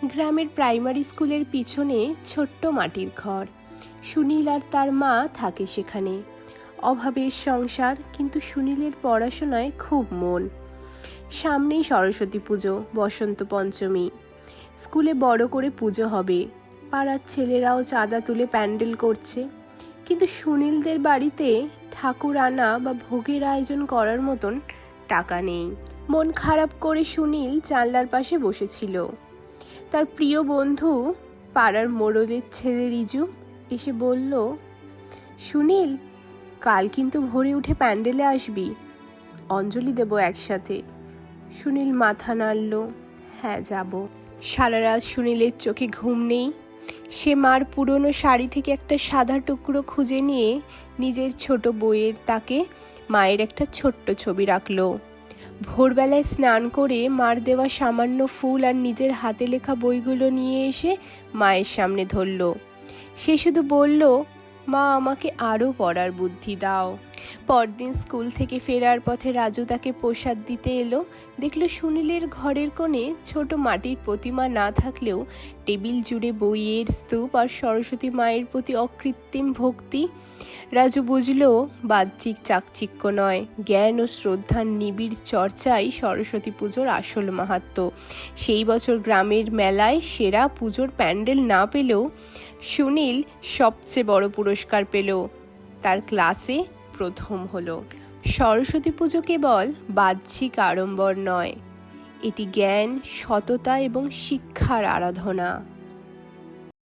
গ্রামের প্রাইমারি স্কুলের পিছনে ছোট্ট মাটির ঘর। সুনীল আর তার মা থাকে সেখানে। অভাবের সংসার, কিন্তু সুনীলের পড়াশোনায় খুব মন। সামনেই সরস্বতী পুজো, বসন্ত পঞ্চমী। স্কুলে বড় করে পুজো হবে। পাড়ার ছেলেরাও চাঁদা তুলে প্যান্ডেল করছে, কিন্তু সুনীলদের বাড়িতে ঠাকুর আনা বা ভোগের আয়োজন করার মতন টাকা নেই। মন খারাপ করে সুনীল জানলার পাশে বসেছিল। তার প্রিয় বন্ধু পাড়ার মোড়লের ছেলে রিজু এসে বলল, সুনীল, কাল কিন্তু ভোরে উঠে প্যান্ডেলে আসবি, অঞ্জলি দেব একসাথে। সুনীল মাথা নাড়ল, হ্যাঁ যাব। সারা রাত সুনীলের চোখে ঘুম নেই। সে মার পুরনো শাড়ি থেকে একটা সাদা টুকরো খুঁজে নিয়ে নিজের ছোট বইয়ের তাকে মায়ের একটা ছোট্ট ছবি রাখলো। ভোরবেলায় স্নান করে মার দেওয়া সামান্য ফুল আর নিজের হাতে লেখা বইগুলো নিয়ে এসে মায়ের সামনে ধরল। সে শুধু বলল, মা, আমাকে আরও পড়ার বুদ্ধি দাও। পরদিন স্কুল থেকে ফেরার পথে রাজু তাকে প্রসাদ দিতে এলো। দেখলো সুনীলের ঘরের কোণে ছোট মাটির প্রতিমা না থাকলেও টেবিল জুড়ে বইয়ের স্তূপ আর সরস্বতী মায়ের প্রতি অকৃত্রিম ভক্তি। রাজু বুঝলো, বাহ্যিক চাকচিক্য নয়, জ্ঞান ও শ্রদ্ধার নিবিড় চর্চাই সরস্বতী পুজোর আসল মাহাত্ম্য। সেই বছর গ্রামের মেলায় সেরা পুজোর প্যান্ডেল না পেলেও সুনীল সবচেয়ে বড় পুরস্কার পেল, তার ক্লাসে প্রথম হলো। সরস্বতী পুজো কেবল বাহ্যিক আড়ম্বর নয়, এটি জ্ঞান, সততা এবং শিক্ষার আরাধনা।